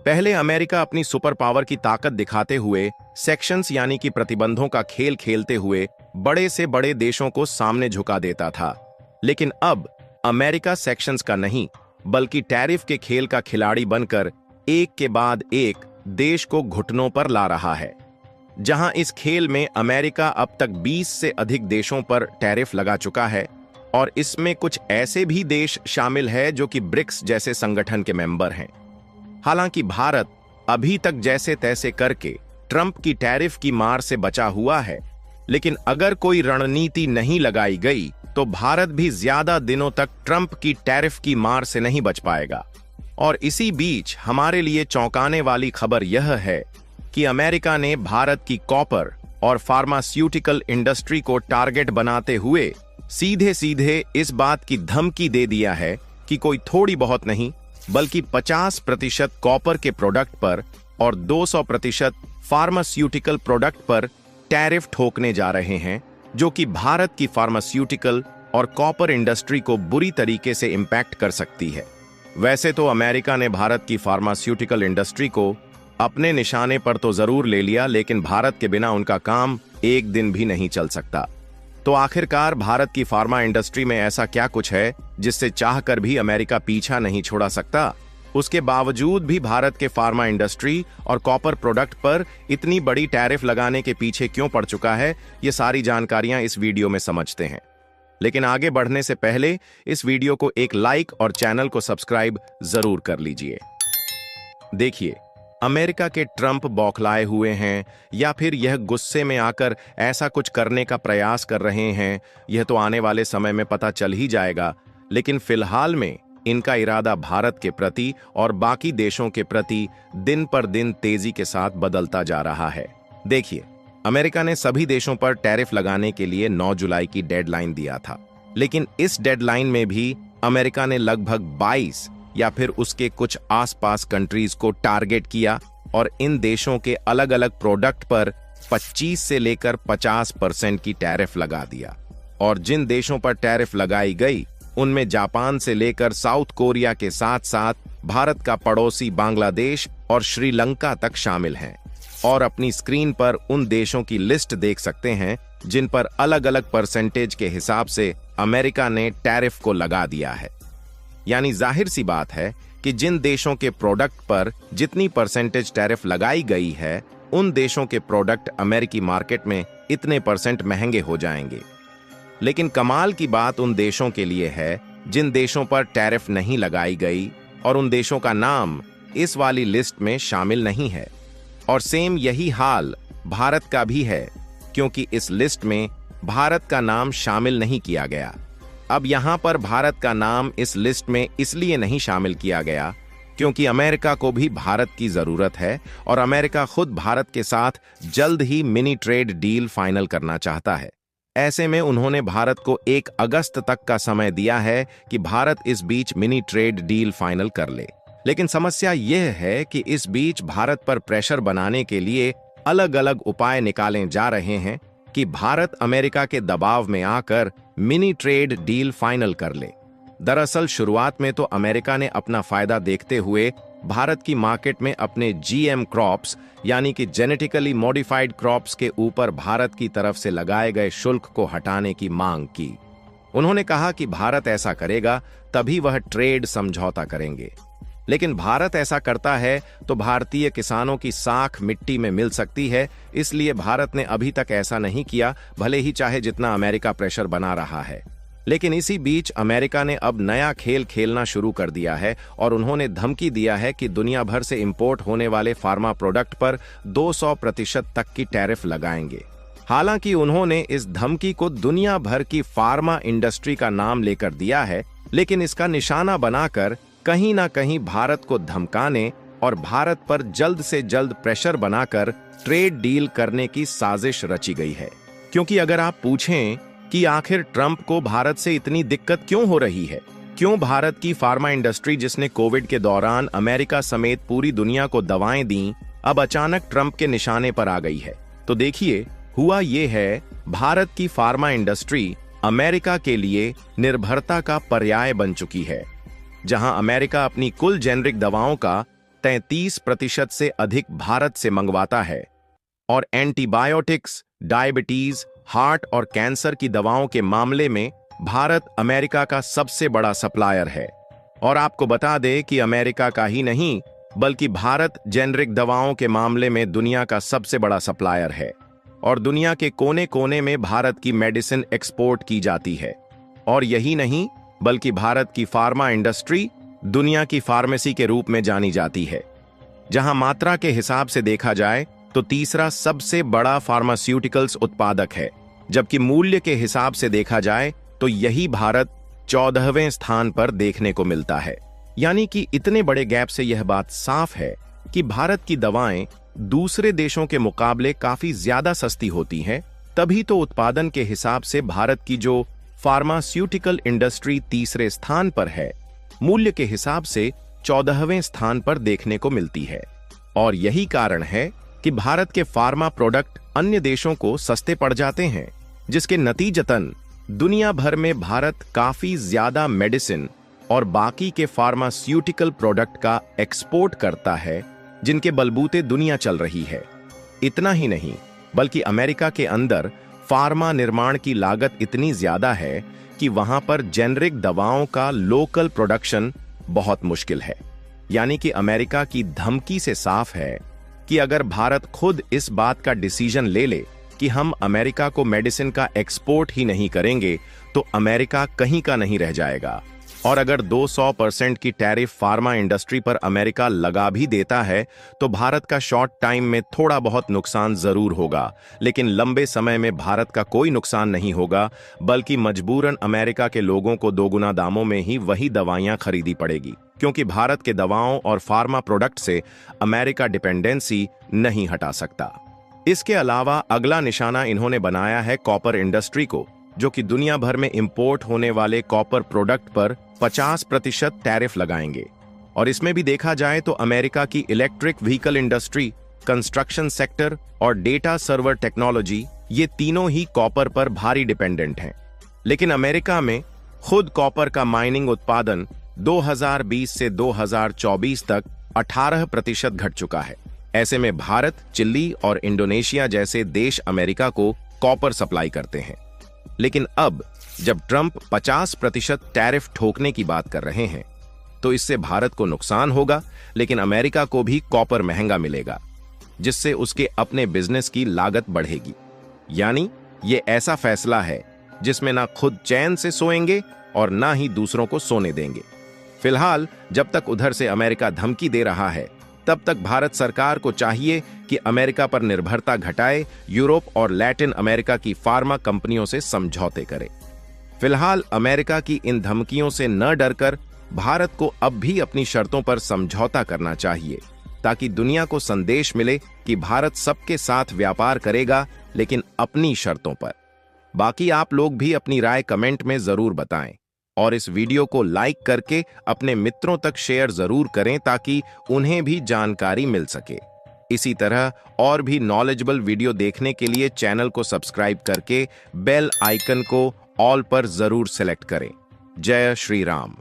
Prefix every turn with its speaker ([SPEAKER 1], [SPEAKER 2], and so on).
[SPEAKER 1] पहले अमेरिका अपनी super power की ताकत दिखाते हुए सेक्शंस यानी कि प्रतिबंधों का खेल खेलते हुए बड़े से बड़े देशों को सामने झुका देता था। लेकिन अब अमेरिका सेक्शंस का नहीं बल्कि टैरिफ के खेल का खिलाड़ी बनकर एक के बाद एक देश को घुटनों पर ला रहा है। जहां इस खेल में अमेरिका अब तक 20 से अधिक देशों पर टैरिफ लगा चुका है और इसमें कुछ ऐसे भी देश शामिल है जो कि ब्रिक्स जैसे संगठन के मेंबर हैं। हालांकि भारत अभी तक जैसे तैसे करके ट्रंप की टैरिफ की मार से बचा हुआ है, लेकिन अगर कोई रणनीति नहीं लगाई गई तो भारत भी ज्यादा दिनों तक ट्रंप की टैरिफ की मार से नहीं बच पाएगा। और इसी बीच हमारे लिए चौंकाने वाली खबर यह है कि अमेरिका ने भारत की कॉपर और फार्मास्यूटिकल इंडस्ट्री को टारगेट बनाते हुए सीधे सीधे इस बात की धमकी दे दिया है कि कोई थोड़ी बहुत नहीं बल्कि 50% कॉपर के प्रोडक्ट पर और 200% फार्मास्यूटिकल प्रोडक्ट पर टैरिफ ठोकने जा रहे हैं, जो कि भारत की फार्मास्यूटिकल और कॉपर इंडस्ट्री को बुरी तरीके से इंपैक्ट कर सकती है। वैसे तो अमेरिका ने भारत की फार्मास्यूटिकल इंडस्ट्री को अपने निशाने पर तो जरूर ले लिया, लेकिन भारत के बिना उनका काम एक दिन भी नहीं चल सकता। तो आखिरकार भारत की फार्मा इंडस्ट्री में ऐसा क्या कुछ है जिससे चाहकर भी अमेरिका पीछा नहीं छोड़ा सकता? उसके बावजूद भी भारत के फार्मा इंडस्ट्री और कॉपर प्रोडक्ट पर इतनी बड़ी टैरिफ लगाने के पीछे क्यों पड़ चुका है, ये सारी जानकारियां इस वीडियो में समझते हैं। लेकिन आगे बढ़ने से पहले इस वीडियो को एक लाइक और चैनल को सब्सक्राइब जरूर कर लीजिए। देखिए, अमेरिका के ट्रंप बौखलाए हुए हैं या फिर यह गुस्से में आकर ऐसा कुछ करने का प्रयास कर रहे हैं, यह तो आने वाले समय में पता चल ही जाएगा। लेकिन फिलहाल में इनका इरादा भारत के प्रति और बाकी देशों के प्रति दिन पर दिन तेजी के साथ बदलता जा रहा है। देखिए, अमेरिका ने सभी देशों पर टैरिफ लगाने के लिए 9 जुलाई की डेडलाइन दिया था, लेकिन इस डेडलाइन में भी अमेरिका ने लगभग 22 या फिर उसके कुछ आसपास कंट्रीज को टारगेट किया और इन देशों के अलग अलग प्रोडक्ट पर 25 से लेकर 50% की टैरिफ लगा दिया। और जिन देशों पर टैरिफ लगाई गई उनमें जापान से लेकर साउथ कोरिया के साथ साथ भारत का पड़ोसी बांग्लादेश और श्रीलंका तक शामिल हैं। और अपनी स्क्रीन पर उन देशों की लिस्ट देख सकते हैं जिन पर अलग अलग परसेंटेज के हिसाब से अमेरिका ने टैरिफ को लगा दिया है। यानी जाहिर सी बात है कि जिन देशों के प्रोडक्ट पर जितनी परसेंटेज टैरिफ लगाई गई है, उन देशों के प्रोडक्ट अमेरिकी मार्केट में इतने % महंगे हो जाएंगे। लेकिन कमाल की बात उन देशों के लिए है जिन देशों पर टैरिफ नहीं लगाई गई और उन देशों का नाम इस वाली लिस्ट में शामिल नहीं है। और सेम यही हाल भारत का भी है, क्योंकि इस लिस्ट में भारत का नाम शामिल नहीं किया गया। अब यहां पर भारत का नाम इस लिस्ट में इसलिए नहीं शामिल किया गया क्योंकि अमेरिका को भी भारत की जरूरत है और अमेरिका खुद भारत के साथ जल्द ही मिनी ट्रेड डील फाइनल करना चाहता है। ऐसे में उन्होंने भारत को 1 अगस्त तक का समय दिया है कि भारत इस बीच मिनी ट्रेड डील फाइनल कर ले। लेकिन समस्या यह है कि इस बीच भारत पर प्रेशर बनाने के लिए अलग अलग उपाय निकाले जा रहे हैं कि भारत अमेरिका के दबाव में आकर मिनी ट्रेड डील फाइनल कर ले। दरअसल शुरुआत में तो अमेरिका ने अपना फायदा देखते हुए भारत की मार्केट में अपने जीएम क्रॉप्स यानी कि जेनेटिकली मॉडिफाइड क्रॉप्स के ऊपर भारत की तरफ से लगाए गए शुल्क को हटाने की मांग की। उन्होंने कहा कि भारत ऐसा करेगा तभी वह ट्रेड समझौता करेंगे। लेकिन भारत ऐसा करता है तो भारतीय किसानों की साख मिट्टी में मिल सकती है, इसलिए भारत ने अभी तक ऐसा नहीं किया, भले ही चाहे जितना अमेरिका प्रेशर बना रहा है। लेकिन इसी बीच अमेरिका ने अब नया खेल खेलना शुरू कर दिया है और उन्होंने धमकी दिया है कि दुनिया भर से इंपोर्ट होने वाले फार्मा प्रोडक्ट पर 200% तक की टैरिफ लगाएंगे। हालांकि उन्होंने इस धमकी को दुनिया भर की फार्मा इंडस्ट्री का नाम लेकर दिया है, लेकिन इसका निशाना बनाकर कहीं ना कहीं भारत को धमकाने और भारत पर जल्द से जल्द प्रेशर बनाकर ट्रेड डील करने की साजिश रची गई है। क्योंकि अगर आप पूछें कि आखिर ट्रंप को भारत से इतनी दिक्कत क्यों हो रही है, क्यों भारत की फार्मा इंडस्ट्री जिसने कोविड के दौरान अमेरिका समेत पूरी दुनिया को दवाएं दी, अब अचानक ट्रंप के निशाने पर आ गई है, तो देखिए हुआ ये है, भारत की फार्मा इंडस्ट्री अमेरिका के लिए निर्भरता का पर्याय बन चुकी है। जहां अमेरिका अपनी कुल जेनरिक दवाओं का 33% से अधिक भारत से मंगवाता है और एंटीबायोटिक्स, डायबिटीज, हार्ट और कैंसर की दवाओं के मामले में भारत अमेरिका का सबसे बड़ा सप्लायर है। और आपको बता दें कि अमेरिका का ही नहीं बल्कि भारत जेनरिक दवाओं के मामले में दुनिया का सबसे बड़ा सप्लायर है और दुनिया के कोने कोने में भारत की मेडिसिन एक्सपोर्ट की जाती है। और यही नहीं बल्कि भारत की फार्मा इंडस्ट्री दुनिया की फार्मेसी के रूप में जानी जाती है। जहां मात्रा के हिसाब से देखा जाए तो तीसरा सबसे बड़ा फार्मास्यूटिकल्स उत्पादक है, जबकि मूल्य के हिसाब से देखा जाए तो यही भारत 14वें स्थान पर देखने को मिलता है। यानी कि इतने बड़े गैप से यह बात साफ है कि भारत की दवाएं दूसरे देशों के मुकाबले काफी ज्यादा सस्ती होती हैं। तभी तो उत्पादन के हिसाब से भारत की जो फार्मास्यूटिकल इंडस्ट्री तीसरे स्थान पर है, मूल्य के हिसाब से 14वें स्थान पर देखने को मिलती है। और यही कारण है कि भारत के फार्मा प्रोडक्ट अन्य देशों को सस्ते पड़ जाते हैं, जिसके नतीजतन दुनिया भर में भारत काफी ज्यादा मेडिसिन और बाकी के फार्मास्यूटिकल प्रोडक्ट का एक्सपोर्ट करता है, जिनके बलबूते दुनिया चल रही है। इतना ही नहीं बल्कि अमेरिका के अंदर फार्मा निर्माण की लागत इतनी ज्यादा है कि वहां पर जेनरिक दवाओं का लोकल प्रोडक्शन बहुत मुश्किल है। यानी कि अमेरिका की धमकी से साफ है कि अगर भारत खुद इस बात का डिसीजन ले ले कि हम अमेरिका को मेडिसिन का एक्सपोर्ट ही नहीं करेंगे तो अमेरिका कहीं का नहीं रह जाएगा। और अगर 200% की टैरिफ फार्मा इंडस्ट्री पर अमेरिका लगा भी देता है तो भारत का शॉर्ट टाइम में थोड़ा बहुत नुकसान जरूर होगा, लेकिन लंबे समय में भारत का कोई नुकसान नहीं होगा, बल्कि मजबूरन अमेरिका के लोगों को दोगुना दामों में ही वही दवाइयां खरीदी पड़ेगी, क्योंकि भारत के दवाओं और फार्मा प्रोडक्ट से अमेरिका डिपेंडेंसी नहीं हटा सकता। इसके अलावा अगला निशाना इन्होंने बनाया है कॉपर इंडस्ट्री को, जो कि दुनिया भर में इंपोर्ट होने वाले कॉपर प्रोडक्ट पर 50% टैरिफ लगाएंगे। और इसमें भी देखा जाए तो अमेरिका की electric vehicle industry, construction sector और डेटा सर्वर टेक्नोलॉजी, ये तीनों ही कॉपर पर भारी डिपेंडेंट हैं। लेकिन अमेरिका में खुद कॉपर का माइनिंग उत्पादन 2020 से 2024 तक 18% घट चुका है। ऐसे में भारत, चिली और इंडोनेशिया जैसे देश अमेरिका को कॉपर सप्लाई करते हैं। लेकिन अब जब ट्रंप 50% टैरिफ ठोकने की बात कर रहे हैं तो इससे भारत को नुकसान होगा, लेकिन अमेरिका को भी कॉपर महंगा मिलेगा, जिससे उसके अपने बिजनेस की लागत बढ़ेगी। यानी ये ऐसा फैसला है जिसमें ना खुद चैन से सोएंगे और ना ही दूसरों को सोने देंगे। फिलहाल जब तक उधर से अमेरिका धमकी दे रहा है, तब तक भारत सरकार को चाहिए कि अमेरिका पर निर्भरता घटाए, यूरोप और लैटिन अमेरिका की फार्मा कंपनियों से समझौते करे। फिलहाल अमेरिका की इन धमकियों से न डरकर भारत को अब भी अपनी शर्तों पर समझौता करना चाहिए, ताकि दुनिया को संदेश मिले कि भारत सबके साथ व्यापार करेगा, लेकिन अपनी शर्तों पर। बाकी आप लोग भी अपनी राय कमेंट में जरूर बताएं और इस वीडियो को लाइक करके अपने मित्रों तक शेयर जरूर करें ताकि उन्हें भी जानकारी मिल सके। इसी तरह और भी नॉलेजेबल वीडियो देखने के लिए चैनल को सब्सक्राइब करके बेल आइकन को ऑल पर जरूर सेलेक्ट करें। जय श्री राम।